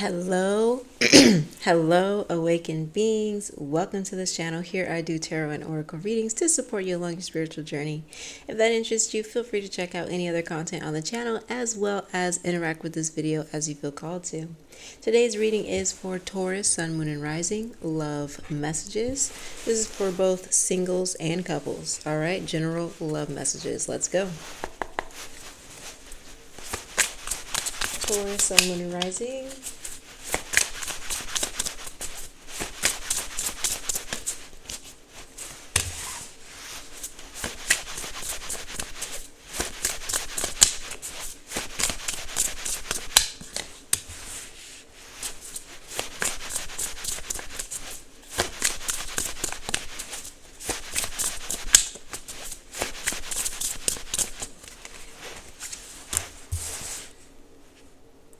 Hello, hello, awakened beings. Welcome to this channel. Here I do tarot and oracle readings to support you along your spiritual journey. If that interests you, feel free to check out any other content on the channel as well as interact with this video as you feel called to. Today's reading is for Taurus, Sun, Moon, and Rising love messages. This is for both singles and couples. All right, general love messages. Let's go. Taurus, Sun, Moon, and Rising.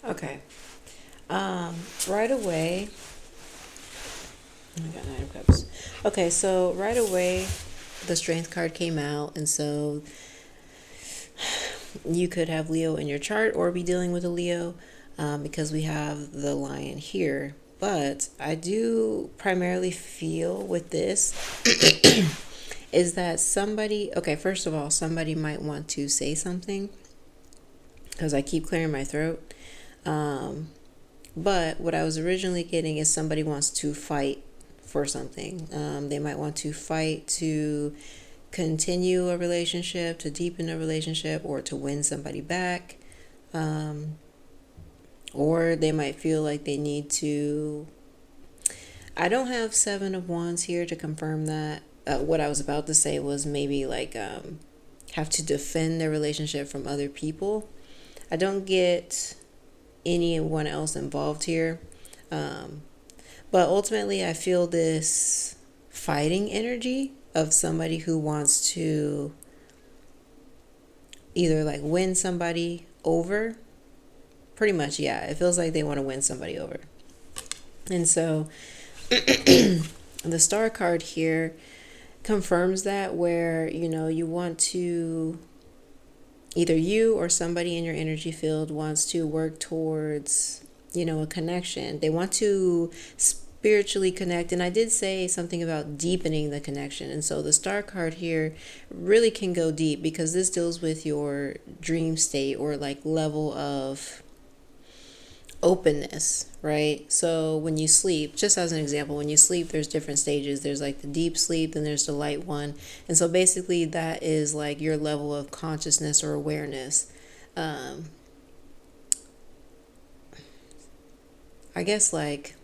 Okay. Right away. I got 9 of Cups. Okay, so right away, the Strength card came out, and so you could have Leo in your chart or be dealing with a Leo, because we have the Lion here. But I do primarily feel with this is that somebody. Okay, first of all, somebody might want to say something because I keep clearing my throat. But what I was originally getting is somebody wants to fight for something. They might want to fight to continue a relationship, to deepen a relationship, or to win somebody back. Or they might feel like they need to. I don't have 7 of Wands here to confirm that. What I was about to say was maybe like have to defend their relationship from other people. I don't get anyone else involved here, but ultimately I feel this fighting energy of somebody who wants to either like win somebody over. Pretty much, yeah, it feels like they want to win somebody over. And so the Star card here confirms that, where you want to, either you or somebody in your energy field wants to work towards, a connection. They want to spiritually connect. And I did say something about deepening the connection. And so the Star card here really can go deep because this deals with your dream state or like level of openness, right? So when you sleep, just as an example, when you sleep, there's different stages. There's like the deep sleep, then there's the light one. And so basically that is like your level of consciousness or awareness. I guess like,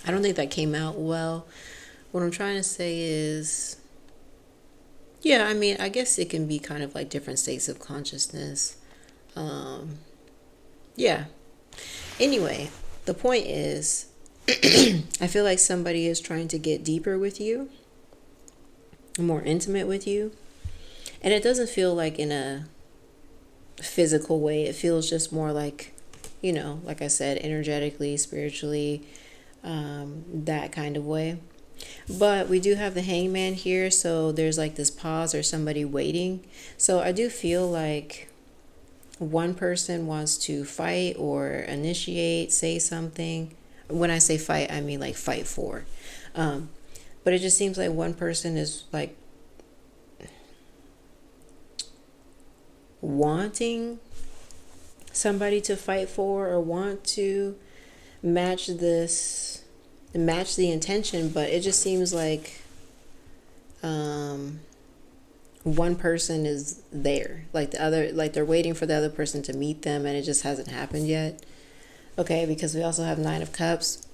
I don't think that came out well. What I'm trying to say is, yeah, I mean, I guess it can be kind of like different states of consciousness. Yeah. Anyway, the point is, I feel like somebody is trying to get deeper with you, more intimate with you. And it doesn't feel like in a physical way. It feels just more like, like I said, energetically, spiritually, that kind of way. But we do have the Hangman here, so there's like this pause or somebody waiting. So I do feel like one person wants to fight or initiate, say something. When I say fight, I mean like fight for. But it just seems like one person is like wanting somebody to fight for or want to match the intention, but it just seems like one person is there, like the other, like they're waiting for the other person to meet them, and it just hasn't happened yet. Okay, because we also have 9 of Cups.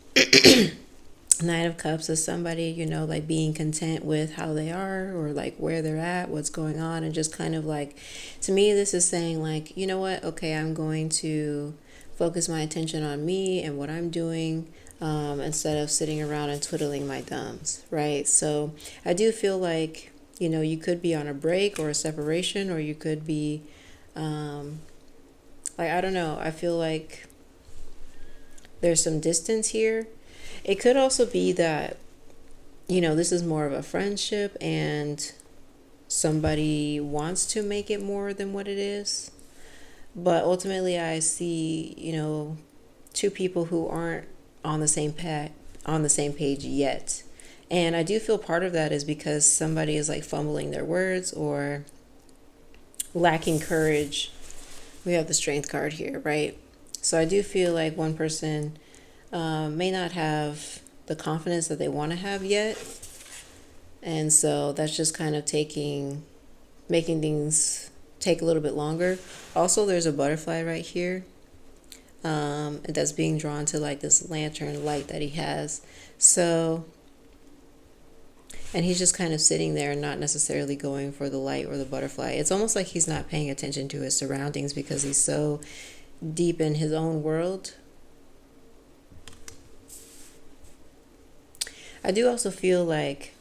9 of Cups is somebody, like being content with how they are or like where they're at, what's going on, and just kind of like, to me, this is saying like, you know what, okay, I'm going to focus my attention on me and what I'm doing, instead of sitting around and twiddling my thumbs, right? So I do feel like, you could be on a break or a separation, or you could be, like, I don't know, I feel like there's some distance here. It could also be that, this is more of a friendship and somebody wants to make it more than what it is. But ultimately, I see, two people who aren't on the same page yet. And I do feel part of that is because somebody is like fumbling their words or lacking courage. We have the strength card here, right? So I do feel like one person may not have the confidence that they want to have yet. And so that's just kind of making things take a little bit longer. Also, there's a butterfly right here that's being drawn to like this lantern light that he has. So, and he's just kind of sitting there and not necessarily going for the light or the butterfly. It's almost like he's not paying attention to his surroundings because he's so deep in his own world. I do also feel like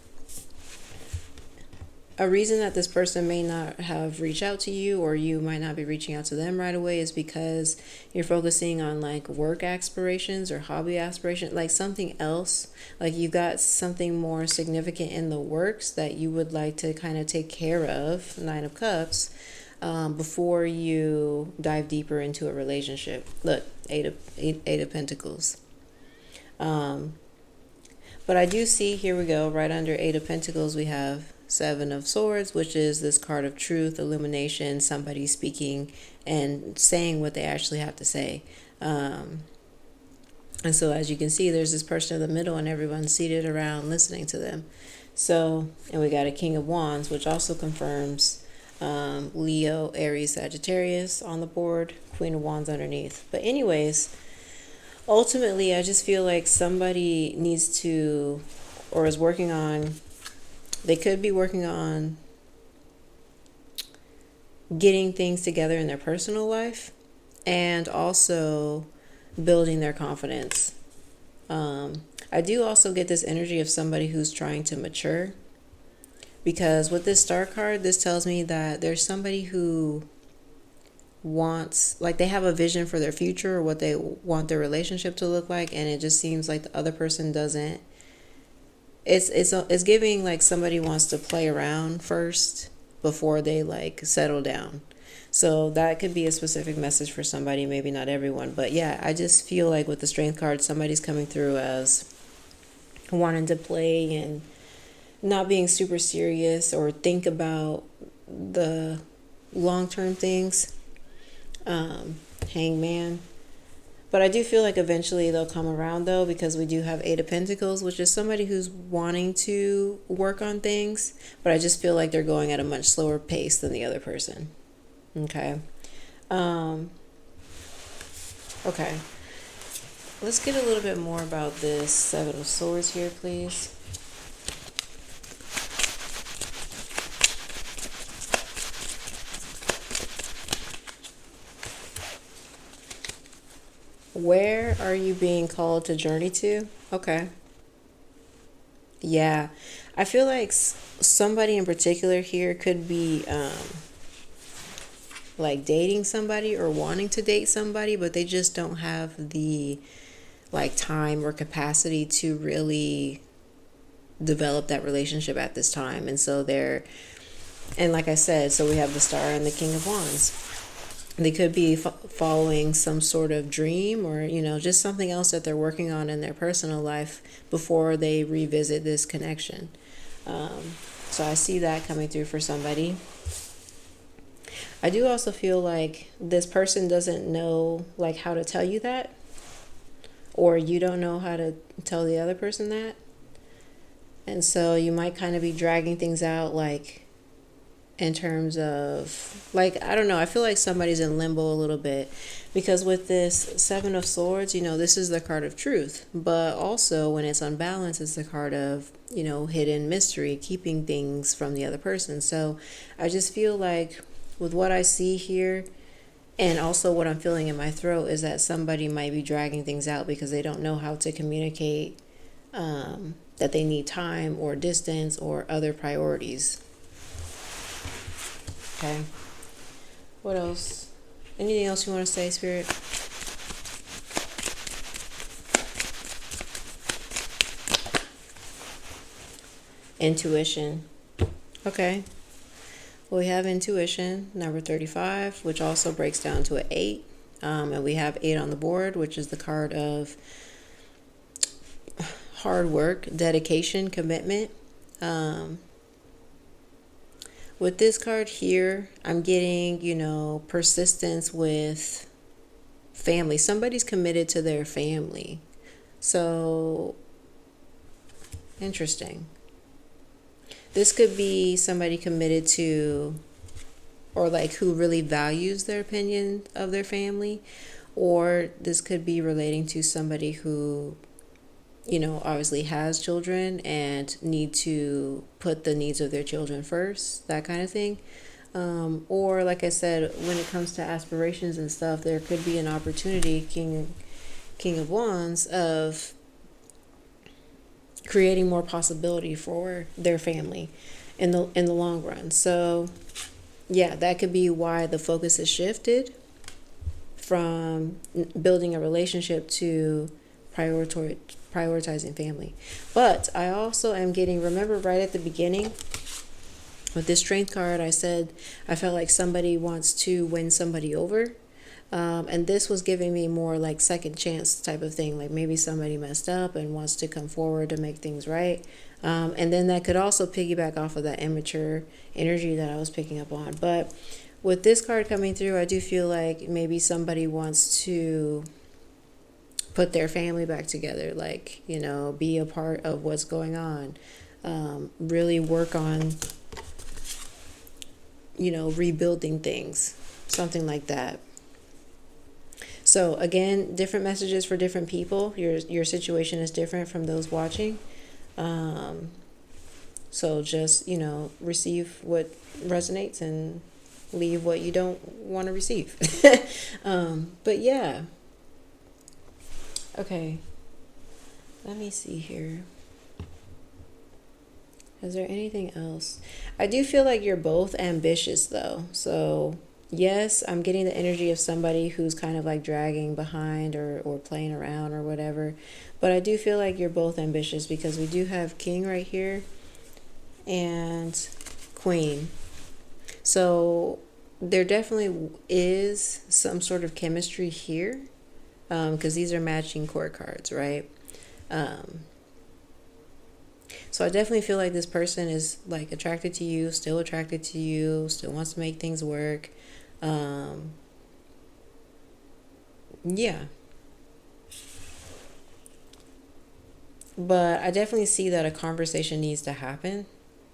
a reason that this person may not have reached out to you, or you might not be reaching out to them right away, is because you're focusing on like work aspirations or hobby aspirations, like something else. Like you've got something more significant in the works that you would like to kind of take care of, Nine of Cups, before you dive deeper into a relationship. Look, Eight of Pentacles. But I do see, here we go, right under Eight of Pentacles, we have Seven of Swords, which is this card of truth, illumination, somebody speaking and saying what they actually have to say. And so as you can see, there's this person in the middle and everyone's seated around listening to them. So, and we got a King of Wands, which also confirms Leo, Aries, Sagittarius on the board, Queen of Wands underneath. But anyways, ultimately, I just feel like somebody needs to, or is working on, they could be working on getting things together in their personal life and also building their confidence. I do also get this energy of somebody who's trying to mature, because with this Star card, this tells me that there's somebody who wants, like they have a vision for their future or what they want their relationship to look like, and it just seems like the other person doesn't. It's giving like somebody wants to play around first before they like settle down. So that could be a specific message for somebody, maybe not everyone. But yeah, I just feel like with the Strength card, somebody's coming through as wanting to play and not being super serious or think about the long-term things. Hangman. But I do feel like eventually they'll come around though, because we do have Eight of Pentacles, which is somebody who's wanting to work on things, but I just feel like they're going at a much slower pace than the other person. Okay. Okay. Let's get a little bit more about this Seven of Swords here, please. Where are you being called to journey to? Okay. Yeah. I feel like somebody in particular here could be like dating somebody or wanting to date somebody, but they just don't have the like time or capacity to really develop that relationship at this time. And so and like I said, so we have the Star and the King of Wands. They could be following some sort of dream or, you know, just something else that they're working on in their personal life before they revisit this connection. So I see that coming through for somebody. I do also feel like this person doesn't know like how to tell you that, or you don't know how to tell the other person that. And so you might kind of be dragging things out, like in terms of like, I don't know, I feel like somebody's in limbo a little bit, because with this Seven of Swords, you know, this is the card of truth, but also when it's unbalanced, it's the card of, you know, hidden mystery, keeping things from the other person. So I just feel like with what I see here, and also what I'm feeling in my throat, is that somebody might be dragging things out because they don't know how to communicate that they need time or distance or other priorities. Okay. What else? Anything else you want to say, Spirit? Intuition. Okay. Well, we have intuition, number 35, which also breaks down to an 8. And we have 8 on the board, which is the card of hard work, dedication, commitment. Um, with this card here, I'm getting, persistence with family. Somebody's committed to their family. So, interesting. This could be somebody committed to, or like who really values their opinion of their family, or this could be relating to somebody who, obviously has children and need to put the needs of their children first, that kind of thing. Or like I said, when it comes to aspirations and stuff, there could be an opportunity, King of Wands, of creating more possibility for their family in the long run. So yeah, that could be why the focus is shifted from building a relationship to prioritizing family. But I also am getting, remember right at the beginning with this strength card, I said I felt like somebody wants to win somebody over. And this was giving me more like second chance type of thing. Like maybe somebody messed up and wants to come forward to make things right. And then that could also piggyback off of that immature energy that I was picking up on. But with this card coming through, I do feel like maybe somebody wants to put their family back together, like, be a part of what's going on. Really work on, rebuilding things, something like that. So again, different messages for different people. Your situation is different from those watching. So just, receive what resonates and leave what you don't want to receive. But yeah. Okay. Let me see here. Is there anything else? I do feel like you're both ambitious though. So yes, I'm getting the energy of somebody who's kind of like dragging behind or playing around or whatever. But I do feel like you're both ambitious because we do have King right here and Queen. So there definitely is some sort of chemistry here, because these are matching court cards, right? So I definitely feel like this person is like attracted to you, still wants to make things work. Yeah. But I definitely see that a conversation needs to happen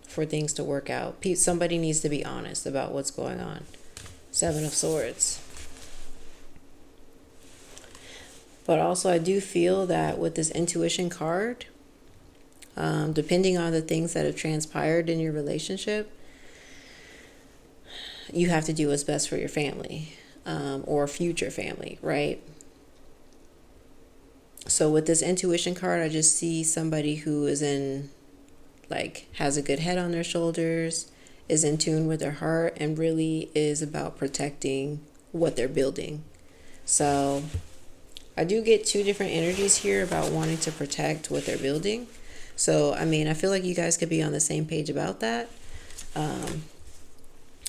for things to work out. Somebody needs to be honest about what's going on. 7 of Swords. But also I do feel that with this intuition card, depending on the things that have transpired in your relationship, you have to do what's best for your family, or future family, right? So with this intuition card, I just see somebody who is has a good head on their shoulders, is in tune with their heart, and really is about protecting what they're building. So I do get 2 different energies here about wanting to protect what they're building. So, I feel like you guys could be on the same page about that.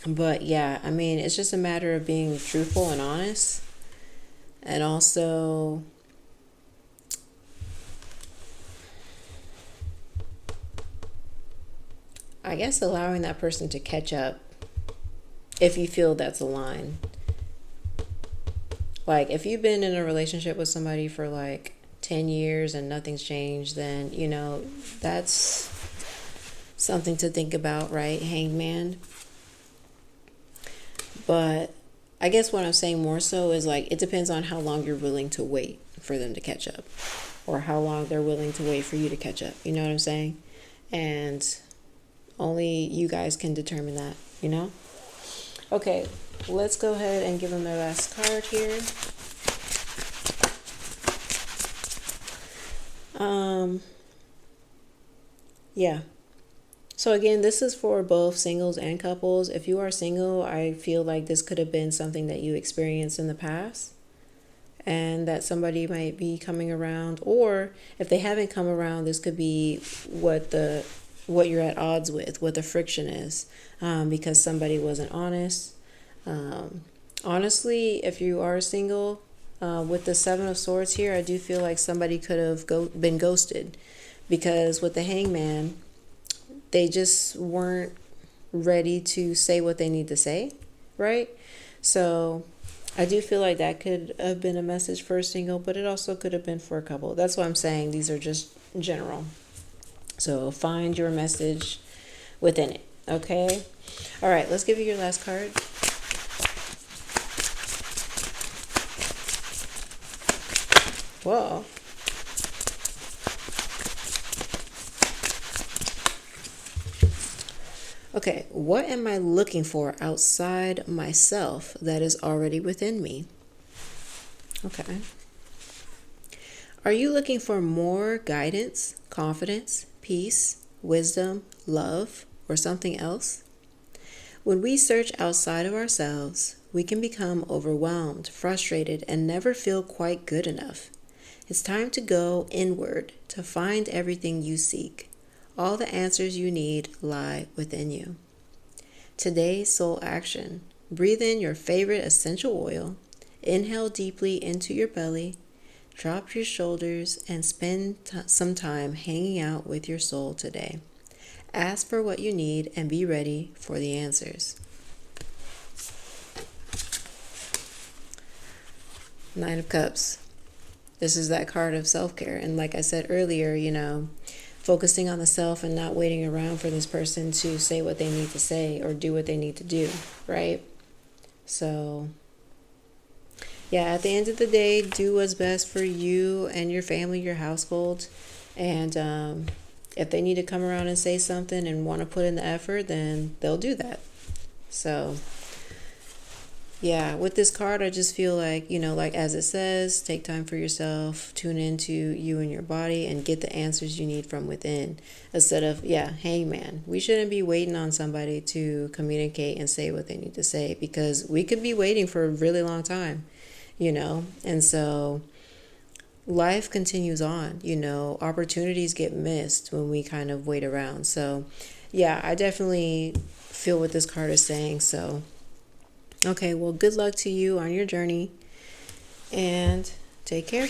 But yeah, it's just a matter of being truthful and honest. And also, I guess allowing that person to catch up if you feel that's a line. Like if you've been in a relationship with somebody for like 10 years and nothing's changed, then, that's something to think about, right? Hangman. But I guess what I'm saying more so is like, it depends on how long you're willing to wait for them to catch up, or how long they're willing to wait for you to catch up. You know what I'm saying? And only you guys can determine that, Okay, let's go ahead and give them their last card here. Yeah. So again, this is for both singles and couples. If you are single, I feel like this could have been something that you experienced in the past and that somebody might be coming around, or if they haven't come around, this could be what you're at odds with, what the friction is, because somebody wasn't honest, Honestly, if you are single, with the Seven of Swords here, I do feel like somebody could have been ghosted, because with the Hangman, they just weren't ready to say what they need to say, right? So I do feel like that could have been a message for a single, but it also could have been for a couple. That's why I'm saying these are just general. So find your message within it, okay? All right, let's give you your last card. Whoa. Okay, what am I looking for outside myself that is already within me? Okay. Are you looking for more guidance, confidence, peace, wisdom, love, or something else? When we search outside of ourselves, we can become overwhelmed, frustrated, and never feel quite good enough. It's time to go inward to find everything you seek. All the answers you need lie within you. Today's soul action: breathe in your favorite essential oil, inhale deeply into your belly, drop your shoulders, and spend some time hanging out with your soul today. Ask for what you need and be ready for the answers. Nine of Cups. This is that card of self-care. And like I said earlier, focusing on the self and not waiting around for this person to say what they need to say or do what they need to do, right? So, yeah, at the end of the day, do what's best for you and your family, your household. And if they need to come around and say something and want to put in the effort, then they'll do that. So, yeah, with this card, I just feel like, like as it says, take time for yourself, tune into you and your body, and get the answers you need from within. Instead of, hangman. We shouldn't be waiting on somebody to communicate and say what they need to say, because we could be waiting for a really long time, And so life continues on, opportunities get missed when we kind of wait around. So, yeah, I definitely feel what this card is saying. So, okay, well, good luck to you on your journey, and take care.